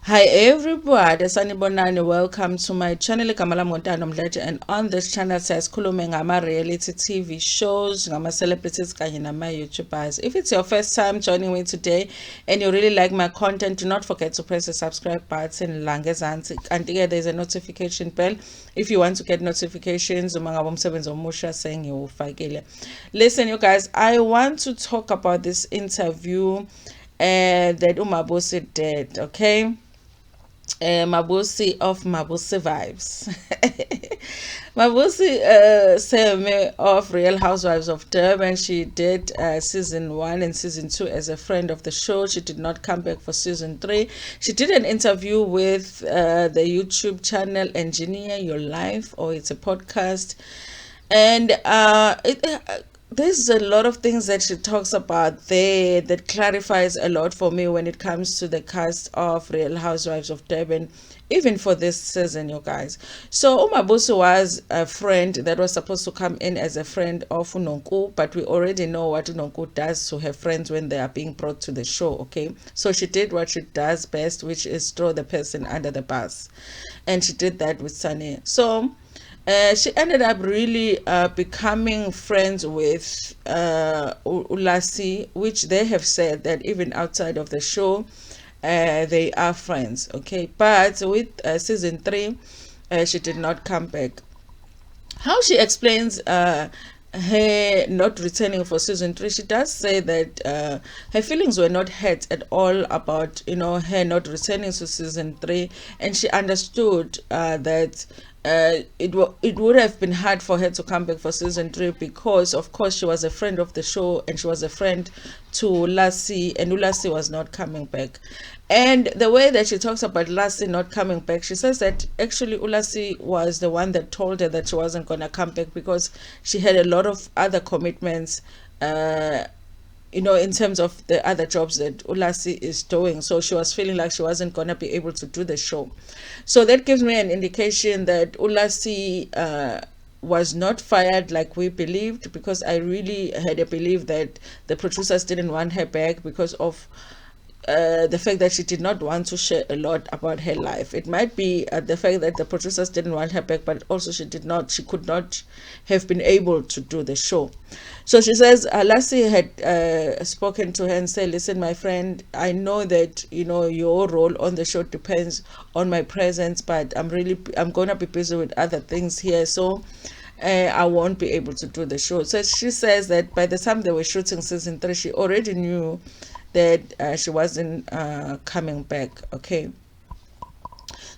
Hi everybody, sanibonani. Welcome to my channel Mdletshe, and on this channel says sikhulume ngama reality TV shows, ngama celebrities kanye nama YouTubers. If it's your first time joining me today and you really like my content, do not forget to press the subscribe button la ngezansi. Kanti-ke there's a notification bell if you want to get notifications uma ngabe umsebenzi omusha sengiwufakile. Listen you guys, I want to talk about this interview that Umabusi did, okay? Mabusi of Mabusi Vibes. Mabusi Seme of Real Housewives of Durban. She did season 1 and season 2 as a friend of the show. She did not come back for season 3. She did an interview with the YouTube channel Engineer Your Life, or it's a podcast. And there's a lot of things that she talks about there that clarifies a lot for me when it comes to the cast of Real Housewives of Durban, even for this season, you guys. So Umabuso was a friend that was supposed to come in as a friend of Unonku, but we already know what Unonku does to her friends when they are being brought to the show, okay? So she did what she does best, which is throw the person under the bus. And she did that with Sunny. So she ended up really becoming friends with Lassie, which they have said that even outside of the show, they are friends, okay? But with season 3, she did not come back. How she explains her not returning for season 3, she does say that her feelings were not hurt at all about, her not returning to season 3, and she understood that it would have been hard for her to come back for season 3 because of course she was a friend of the show and she was a friend to Lassie, and Lassie was not coming back. And the way that she talks about Lassie not coming back, she says that actually Lassie was the one that told her that she wasn't going to come back because she had a lot of other commitments, in terms of the other jobs that Lassie is doing. So she was feeling like she wasn't going to be able to do the show. So that gives me an indication that Lassie was not fired like we believed, because I really had a belief that the producers didn't want her back because of the fact that she did not want to share a lot about her life. It might be the fact that the producers didn't want her back, but also she could not have been able to do the show. So she says Lassie had spoken to her and said, listen, my friend, I know that your role on the show depends on my presence, but I'm gonna be busy with other things here, so I won't be able to do the show. So she says that by the time they were shooting season 3, she already knew that she wasn't coming back, okay?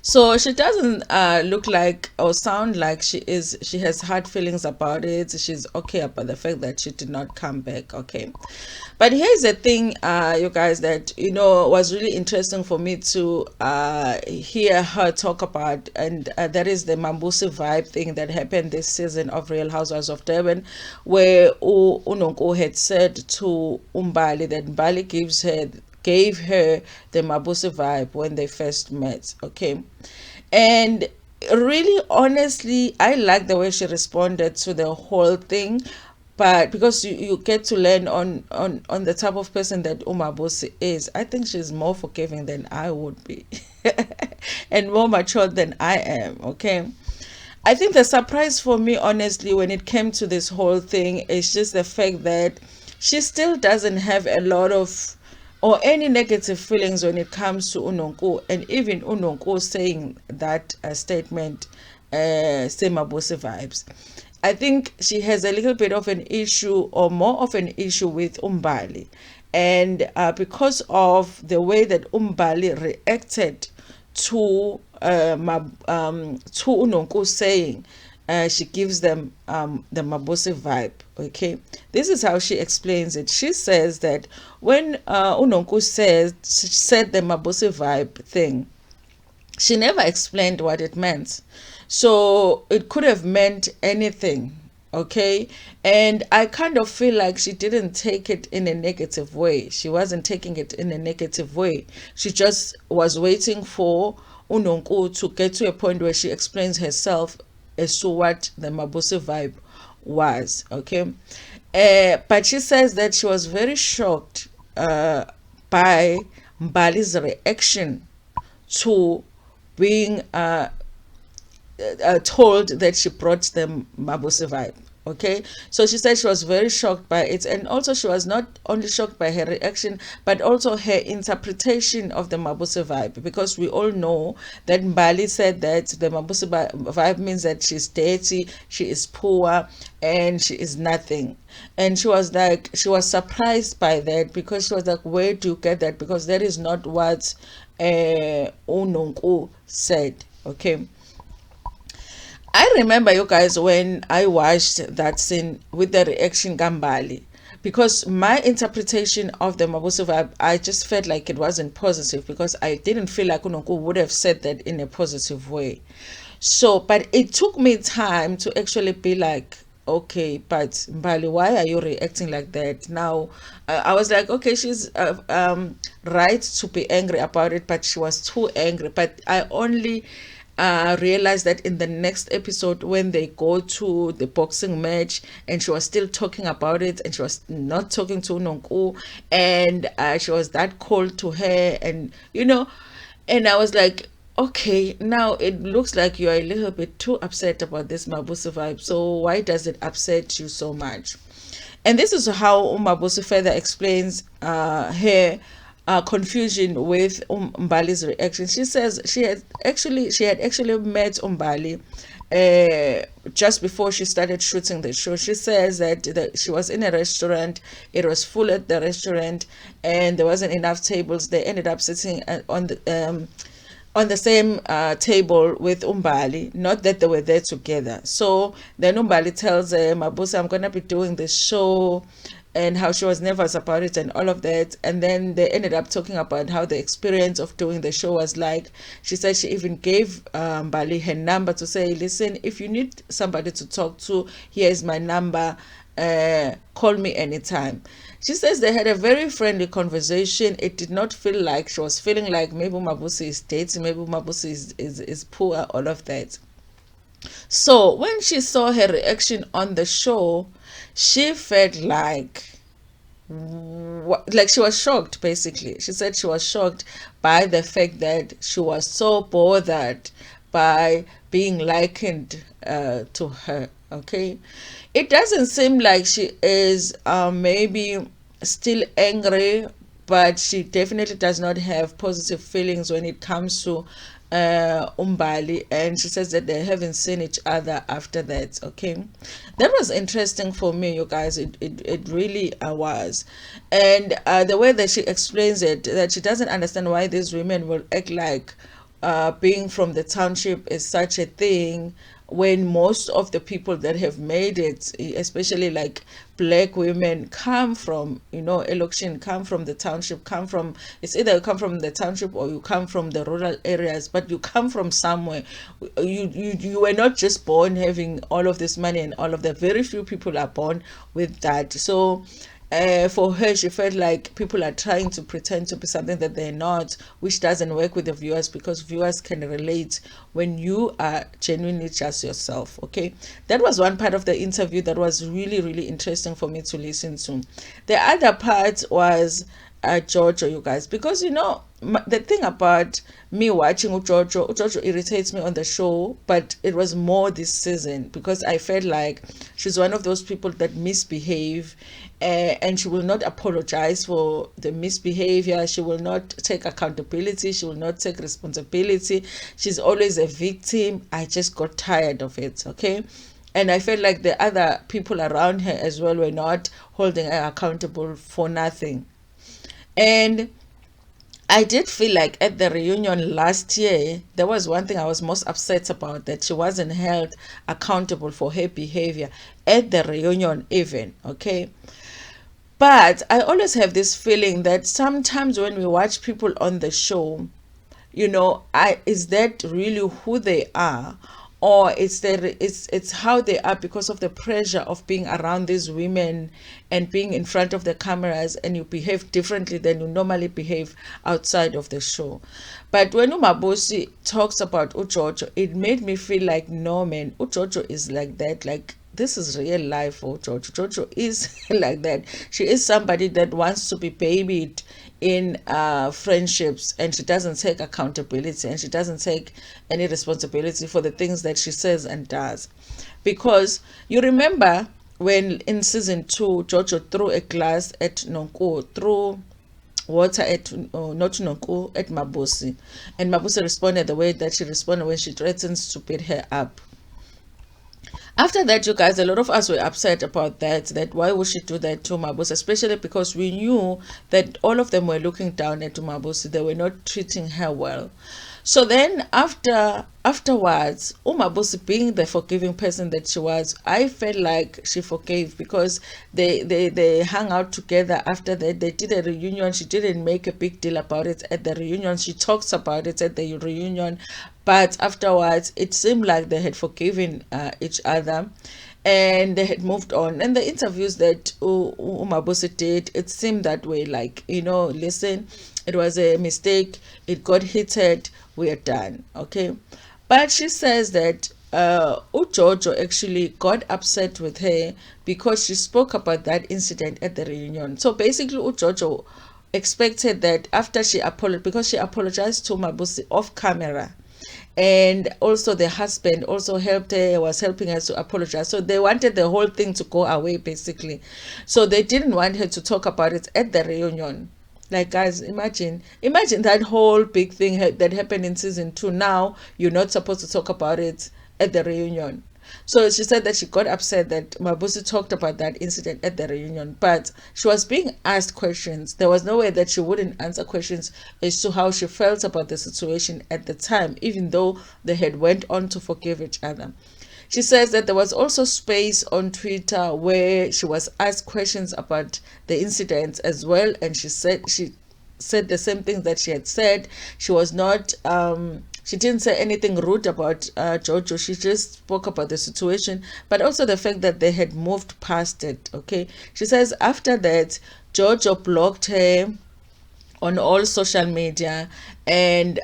So she doesn't look like or sound like she has hard feelings about it. She's okay about the fact that she did not come back, okay? But here's the thing, you guys, that was really interesting for me to hear her talk about, and that is the Mabusi vibe thing that happened this season of Real Housewives of Durban, where Unonku had said to Mbali that Mbali gave her the Mabusi vibe when they first met, okay? And really, honestly, I like the way she responded to the whole thing, but because you get to learn on the type of person that Umabusi is, I think she's more forgiving than I would be and more mature than I am, okay? I think the surprise for me, honestly, when it came to this whole thing is just the fact that she still doesn't have a lot of or any negative feelings when it comes to Unonku, and even Unonku saying that statement, say Mabusi vibes. I think she has a little bit of an issue, or more of an issue, with Mbali, and because of the way that Mbali reacted to Unonku saying she gives them the Mabusi vibe, okay? This is how she explains it. She says that when Unonku said the Mabusi vibe thing, she never explained what it meant. So it could have meant anything, okay? And I kind of feel like she didn't take it in a negative way. She wasn't taking it in a negative way. She just was waiting for Unonku to get to a point where she explains herself as to what the Mabusi vibe was, okay? But she says that she was very shocked by Mbali's reaction to being told that she brought them Mabusi Vibe. Okay, so she said she was very shocked by it, and also she was not only shocked by her reaction, but also her interpretation of the Mabusi Vibe, because we all know that Mbali said that the Mabusi Vibe means that she's dirty, she is poor, and she is nothing. And she was like, she was surprised by that, because she was like, where do you get that? Because that is not what Unonku said. Okay, I remember, you guys, when I watched that scene with the reaction Gambali, because my interpretation of the Mabusi Vibe, I just felt like it wasn't positive, because I didn't feel like Unonku would have said that in a positive way. So, but it took me time to actually be like, okay, but Mbali, why are you reacting like that? Now, I was like, okay, she's right to be angry about it, but she was too angry. But I only realized that in the next episode, when they go to the boxing match, and she was still talking about it, and she was not talking to Nonku, and she was that cold to her, and and I was like, okay, now it looks like you're a little bit too upset about this Mabusi Vibe. So why does it upset you so much? And this is how Umabusi further explains her confusion with Mbali's reaction. She says she had actually met Mbali just before she started shooting the show. She says that she was in a restaurant, it was full at the restaurant, and there wasn't enough tables. They ended up sitting on the same table with Mbali, not that they were there together. So then Mbali tells Mabusi, I'm gonna be doing this show, and how she was nervous about it and all of that. And then they ended up talking about how the experience of doing the show was like. She said she even gave Mbali her number to say, listen, if you need somebody to talk to, here's my number, call me anytime. She says they had a very friendly conversation. It did not feel like she was feeling like maybe Mabusi is dating, maybe Mabusi is poor, all of that. So when she saw her reaction on the show, she felt like she was shocked. Basically, she said she was shocked by the fact that she was so bothered by being likened to her. Okay, it doesn't seem like she is maybe still angry, but she definitely does not have positive feelings when it comes to Mbali, and she says that they haven't seen each other after that. Okay, that was interesting for me, you guys. It really was. And the way that she explains it, that she doesn't understand why these women will act like being from the township is such a thing, when most of the people that have made it, especially like black women, come from, election, come from the township, come from, it's either you come from the township or you come from the rural areas, but you come from somewhere. You were not just born having all of this money, and all of that. Very few people are born with that. So for her, she felt like people are trying to pretend to be something that they're not, which doesn't work with the viewers, because viewers can relate when you are genuinely just yourself. Okay, that was one part of the interview that was really, really interesting for me to listen to. The other part was Jojo, you guys, because the thing about me watching Jojo irritates me on the show, but it was more this season, because I felt like she's one of those people that misbehave, and she will not apologize for the misbehavior. She will not take accountability. She will not take responsibility. She's always a victim. I just got tired of it. Okay, and I felt like the other people around her as well were not holding her accountable for nothing. And I did feel like at the reunion last year, there was one thing I was most upset about, that she wasn't held accountable for her behavior at the reunion even. Okay, but I always have this feeling that sometimes when we watch people on the show, is that really who they are, or it's how they are because of the pressure of being around these women and being in front of the cameras, and you behave differently than you normally behave outside of the show. But when Umabusi talks about Ujojo, it made me feel like, no man, Ujojo is like that. Like, this is real life for Jojo. Jojo is like that. She is somebody that wants to be babied in friendships, and she doesn't take accountability, and she doesn't take any responsibility for the things that she says and does. Because you remember when in season 2, Jojo threw a glass at Nonko, threw water at not Nonko, at Mabusi, and Mabusi responded the way that she responded when she threatens to beat her up. After that, you guys, a lot of us were upset about that why would she do that to Mabusi, especially because we knew that all of them were looking down at Mabusi. They were not treating her well. So then afterwards, Umabusi, being the forgiving person that she was, I felt like she forgave, because they hung out together after that. They did a reunion. She didn't make a big deal about it at the reunion. She talks about it at the reunion, but afterwards it seemed like they had forgiven each other, and they had moved on. And the interviews that Umabusi did, it seemed that way, like, listen, it was a mistake, it got heated, we are done, okay? But she says that Jojo actually got upset with her because she spoke about that incident at the reunion. So basically Jojo expected that after she apologized, because she apologized to Mabusi off camera, and also the husband also helped her, was helping her to apologize. So they wanted the whole thing to go away, basically. So they didn't want her to talk about it at the reunion. Like, guys, imagine that whole big thing that happened in season 2. Now you're not supposed to talk about it at the reunion. So she said that she got upset that Mabusi talked about that incident at the reunion, but she was being asked questions. There was no way that she wouldn't answer questions as to how she felt about the situation at the time, even though they had went on to forgive each other. She says that there was also space on Twitter where she was asked questions about the incidents as well, and she said the same things that she had said. She was not she didn't say anything rude about Jojo. She just spoke about the situation, but also the fact that they had moved past it, okay? She says after that, Jojo blocked her on all social media, and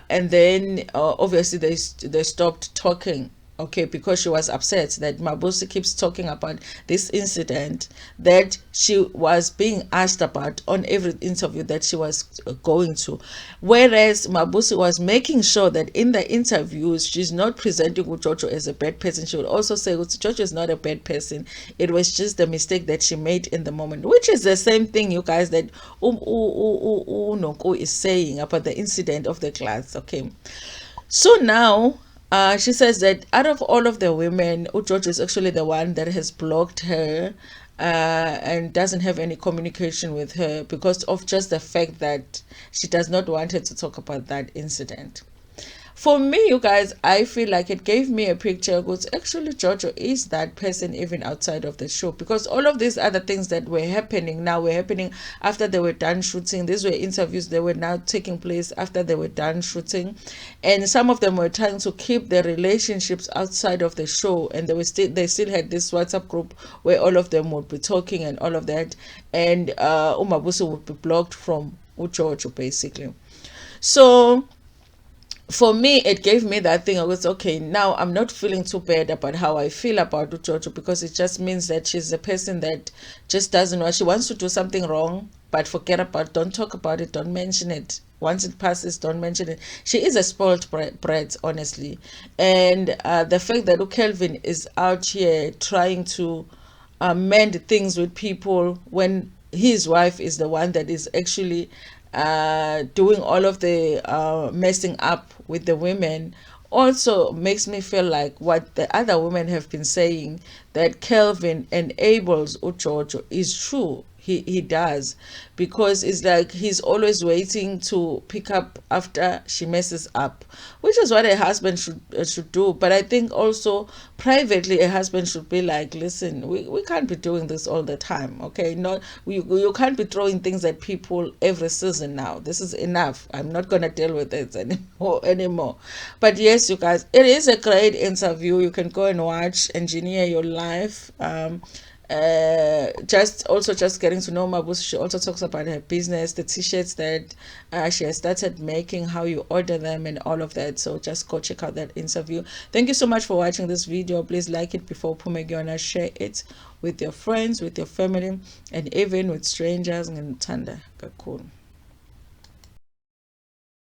then obviously they stopped talking, okay, because she was upset that Mabusi keeps talking about this incident that she was being asked about on every interview that she was going to. Whereas Mabusi was making sure that in the interviews, she's not presenting Jojo as a bad person. She would also say Jojo is not a bad person. It was just the mistake that she made in the moment, which is the same thing, you guys, that Noko is saying about the incident of the class, okay? So now, she says that out of all of the women, Jojo is actually the one that has blocked her and doesn't have any communication with her because of just the fact that she does not want her to talk about that incident. For me, you guys, I feel like it gave me a picture because actually Jojo is that person even outside of the show, because all of these other things that were happening now were happening after they were done shooting. These were interviews that were now taking place after they were done shooting, and some of them were trying to keep their relationships outside of the show, and they still had this WhatsApp group where all of them would be talking and all of that, and Umabuso would be blocked from Jojo, basically. So for me, it gave me that thing. I was okay, now I'm not feeling too bad about how I feel about Jojo, because it just means that she's a person that just doesn't know. She wants to do something wrong, but forget about it. Don't talk about it. Don't mention it. Once it passes, don't mention it. She is a spoiled brat, honestly. And the fact that Kelvin is out here trying to mend things with people when his wife is the one that is actually doing all of the messing up with the women, also makes me feel like what the other women have been saying, that Kelvin enables Jojo, is true. He does, because it's like he's always waiting to pick up after she messes up, which is what a husband should do. But I think also privately a husband should be like, listen, we can't be doing this all the time, okay? Not you can't be throwing things at people every season. Now this is enough. I'm not gonna deal with it anymore. But yes, you guys, it is a great interview. You can go and watch Engineer Your Life. Just getting to know Mabusi. She also talks about her business, the t-shirts that she has started making, how you order them, and all of that. So just go check out that interview. Thank you so much for watching this video. Please like it before Pumegiona, share it with your friends, with your family, and even with strangers. Ntando kakhulu.